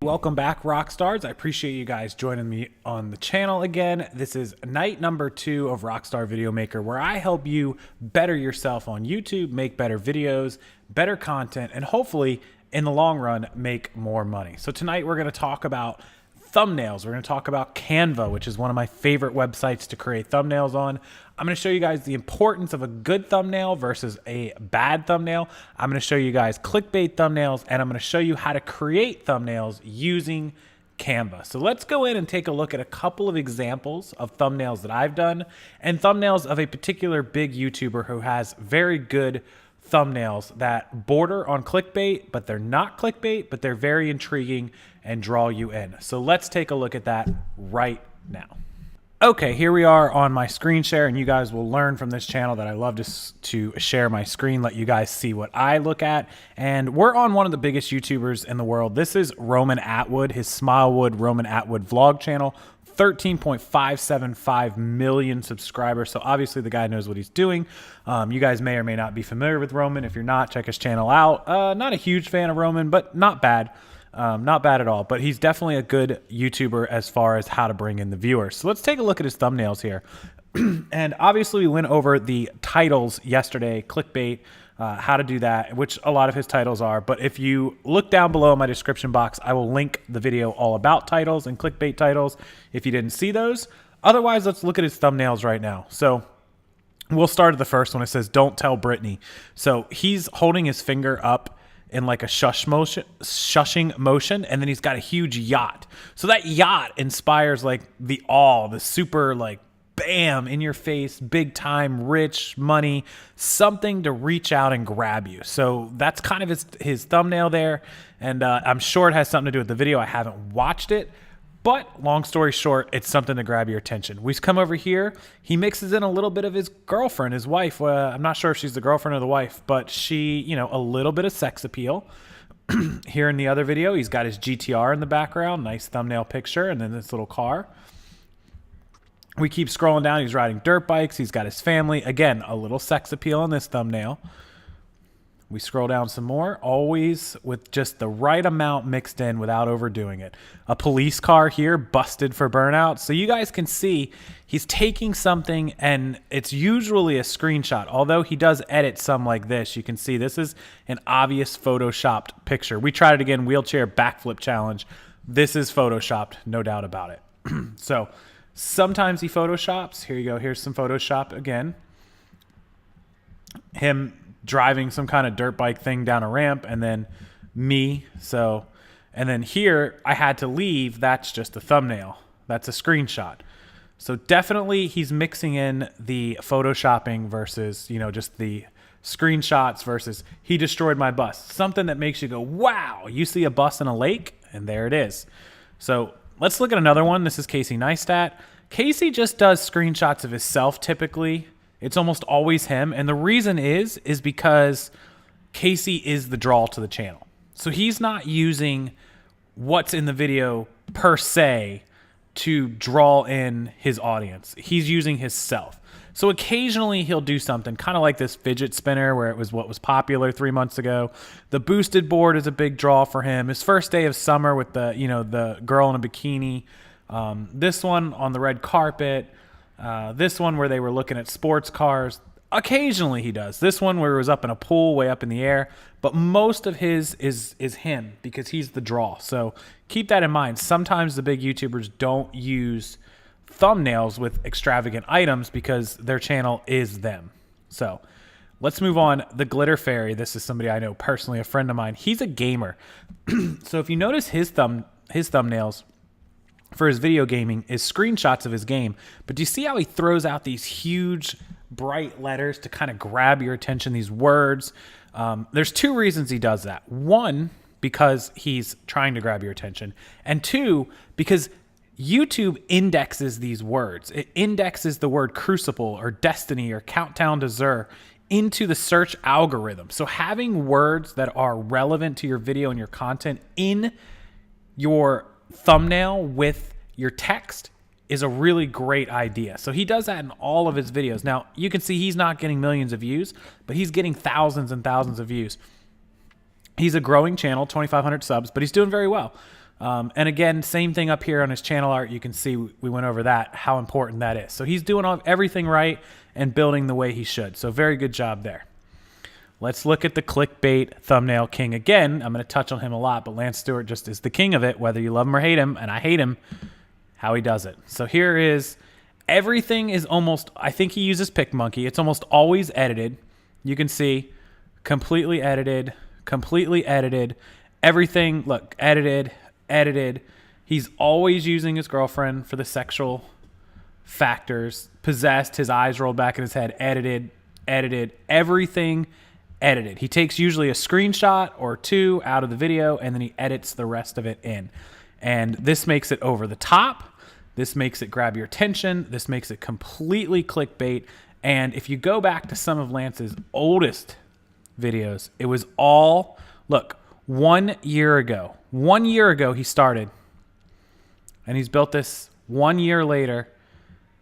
Welcome back, rock stars. I appreciate you guys joining me on the channel again. This is night number 2 of Rockstar Video Maker, where I help you better yourself on YouTube, make better videos, better content, and hopefully in the long run make more money. So tonight we're going to talk about thumbnails. We're going to talk about Canva, which is one of my favorite websites to create thumbnails on. I'm going to show you guys the importance of a good thumbnail versus a bad thumbnail. I'm going to show you guys clickbait thumbnails, and I'm going to show you how to create thumbnails using Canva. So let's go in and take a look at a couple of examples of thumbnails that I've done and thumbnails of a particular big YouTuber who has very good thumbnails that border on clickbait, but they're not clickbait, but they're very intriguing and draw you in. So let's take a look at that right now. Okay, here we are on my screen share, and you guys will learn from this channel that I love to share my screen, let you guys see what I look at. And we're on one of the biggest YouTubers in the world. This is Roman Atwood, his Smilewood Roman Atwood vlog channel, 13.575 million subscribers. So obviously the guy knows what he's doing. You guys may or may not be familiar with Roman. If you're not, check his channel out. Not a huge fan of Roman, but not bad. Not bad at all, but he's definitely a good YouTuber as far as how to bring in the viewers. So let's take a look at his thumbnails here. And obviously we went over the titles yesterday, clickbait, how to do that, which a lot of his titles are. But if you look down below in my description box, I will link the video all about titles and clickbait titles if you didn't see those. Otherwise, let's look at his thumbnails right now. So we'll start at the first one. It says, "Don't tell Brittany." So he's holding his finger up in like a shushing motion, and then he's got a huge yacht. So that yacht inspires like the awe, the super like bam in your face, big time, rich money, something to reach out and grab you. So that's kind of his thumbnail there, and I'm sure it has something to do with the video. I haven't watched it, but long story short, it's something to grab your attention. We come over here. He mixes in a little bit of his girlfriend, his wife. I'm not sure if she's the girlfriend or the wife, but she, you know, a little bit of sex appeal. Here in the other video, he's got his GTR in the background. Nice thumbnail picture. And then this little car. We keep scrolling down. He's riding dirt bikes. He's got his family. Again, a little sex appeal in this thumbnail. We scroll down some more, always with just the right amount mixed in without overdoing it. A police car here, busted for burnout. So you guys can see he's taking something, and it's usually a screenshot. Although he does edit some like this. You can see this is an obvious photoshopped picture. We tried it again, wheelchair backflip challenge. This is photoshopped, no doubt about it. So sometimes he photoshops. Here you go. Here's some Photoshop again. Him driving some kind of dirt bike thing down a ramp, and then me. So, and then here I had to leave. That's just a thumbnail. That's a screenshot. So definitely he's mixing in the photoshopping versus, you know, just the screenshots versus he destroyed my bus. Something that makes you go, wow, you see a bus in a lake, and there it is. So let's look at another one. This is Casey Neistat. Casey just does screenshots of himself typically. It's almost always him. And the reason is because Casey is the draw to the channel. So he's not using what's in the video per se to draw in his audience. He's using himself. So occasionally he'll do something kind of like this fidget spinner where it was what was popular 3 months ago. The boosted board is a big draw for him. His first day of summer with the, you know, the girl in a bikini. This one on the red carpet. This one where they were looking at sports cars. Occasionally he does. This one where it was up in a pool way up in the air. But most of his is him because he's the draw. So keep that in mind. Sometimes the big YouTubers don't use thumbnails with extravagant items because their channel is them. So let's move on. The Glitter Fairy. This is somebody I know personally, a friend of mine. He's a gamer. So if you notice his thumbnails for his video gaming is screenshots of his game. But do you see how he throws out these huge, bright letters to kind of grab your attention, these words? There's 2 reasons he does that. 1, because he's trying to grab your attention. And 2, because YouTube indexes these words. It indexes the word crucible or destiny or countdown to Zur into the search algorithm. So having words that are relevant to your video and your content in your thumbnail with your text is a really great idea. So he does that in all of his videos. Now, you can see he's not getting millions of views, but he's getting thousands and thousands of views. He's a growing channel, 2,500 subs, but he's doing very well. And again, same thing up here on his channel art. You can see we went over that, how important that is. So he's doing everything right and building the way he should. So very good job there. Let's look at the clickbait thumbnail king again. I'm going to touch on him a lot, but Lance Stewart just is the king of it, whether you love him or hate him, and I hate him, how he does it. So here is, everything is almost, I think he uses PicMonkey. It's almost always edited. You can see completely edited, everything, look, edited. He's always using his girlfriend for the sexual factors, possessed, his eyes rolled back in his head, edited, everything edited. He takes usually a screenshot or two out of the video and then he edits the rest of it in. And this makes it over the top. This makes it grab your attention. This makes it completely clickbait. And if you go back to some of Lance's oldest videos, it was all, look, 1 year ago. 1 year ago he started. And he's built this 1 year later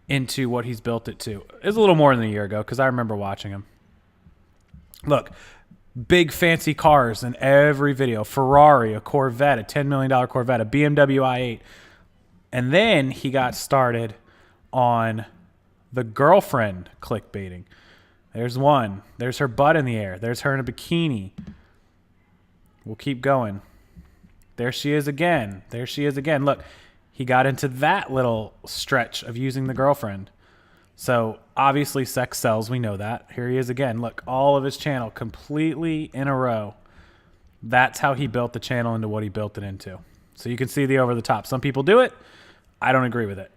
into what he's built it to. It was a little more than a year ago because I remember watching him. Look, big fancy cars in every video. Ferrari, a Corvette, a $10 million Corvette, a BMW i8. And then he got started on the girlfriend clickbaiting. There's one. There's her butt in the air. There's her in a bikini. We'll keep going. There she is again. There she is again. Look, he got into that little stretch of using the girlfriend. So obviously sex sells. We know that. Here he is again. Look, all of his channel completely in a row. That's how he built the channel into what he built it into. So you can see the over the top. Some people do it. I don't agree with it,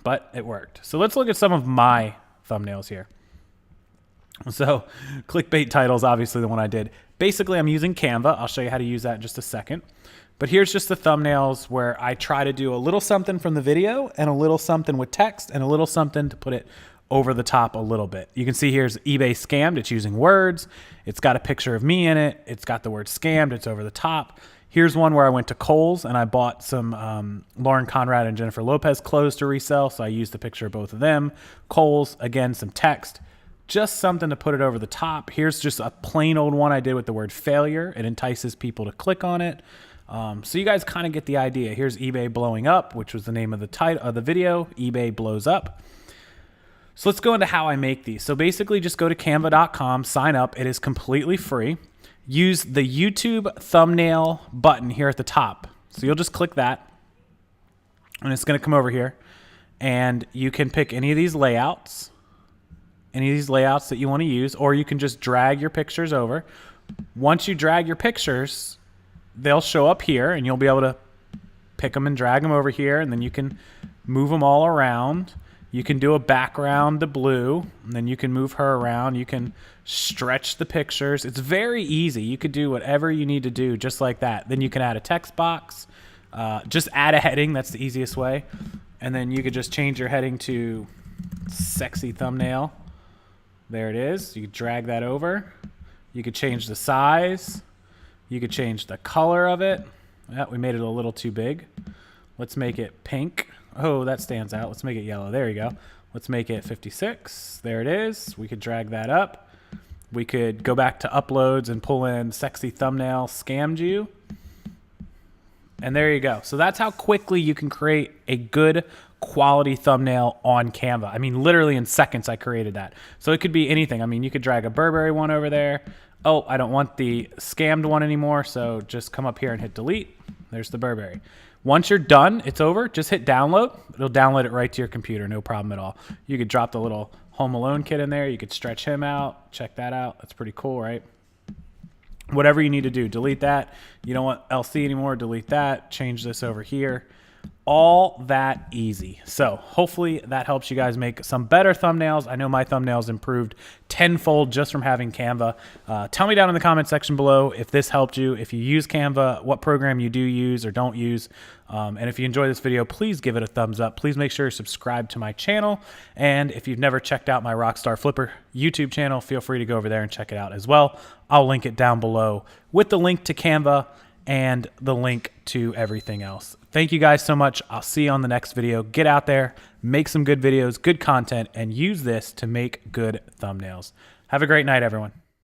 but it worked. So let's look at some of my thumbnails here. So clickbait titles, obviously the one I did. Basically, I'm using Canva. I'll show you how to use that in just a second. But here's just the thumbnails where I try to do a little something from the video and a little something with text and a little something to put it over the top a little bit. You can see here's eBay scammed. It's using words. It's got a picture of me in it. It's got the word scammed. It's over the top. Here's one where I went to Kohl's and I bought some Lauren Conrad and Jennifer Lopez clothes to resell. So I used the picture of both of them. Kohl's, again, some text. Just something to put it over the top. Here's just a plain old one I did with the word failure. It entices people to click on it. So you guys kind of get the idea. Here's eBay blowing up, which was the name of the title of the video. eBay blows up. So let's go into how I make these. So basically just go to canva.com, sign up. It is completely free. Use the YouTube thumbnail button here at the top. So you'll just click that and it's going to come over here and you can pick any of these layouts that you want to use, or you can just drag your pictures over. Once you drag your pictures, they'll show up here and you'll be able to pick them and drag them over here, and then you can move them all around. You can do a background to blue, and then you can move her around. You can stretch the pictures. It's very easy. You could do whatever you need to do just like that. Then you can add a text box. Just add a heading. That's the easiest way. And then you could just change your heading to sexy thumbnail. There it is. You could drag that over. You could change the size. You could change the color of it. Yeah, we made it a little too big. Let's make it pink. Oh, that stands out. Let's make it yellow. There you go. Let's make it 56. There it is. We could drag that up. We could go back to uploads and pull in sexy thumbnail scammed you. And there you go. So that's how quickly you can create a good quality thumbnail on Canva. I mean, literally in seconds I created that. So it could be anything. I mean, you could drag a Burberry one over there. Oh, I don't want the scammed one anymore, so just come up here and hit delete. There's the Burberry. Once you're done, it's over. Just hit download. It'll download it right to your computer, no problem at all. You could drop the little Home Alone kid in there. You could stretch him out. Check that out. That's pretty cool, right? Whatever you need to do, delete that. You don't want LC anymore, delete that. Change this over here. All that easy. So hopefully that helps you guys make some better thumbnails. I know my thumbnails improved tenfold just from having Canva. Tell me down in the comment section below if this helped you, if you use Canva, what program you do use or don't use. And if you enjoy this video, please give it a thumbs up. Please make sure you're subscribed to my channel. And if you've never checked out my Rockstar Flipper YouTube channel, feel free to go over there and check it out as well. I'll link it down below with the link to Canva and the link to everything else. Thank you guys so much. I'll see you on the next video. Get out there, make some good videos, good content, and use this to make good thumbnails. Have a great night, everyone.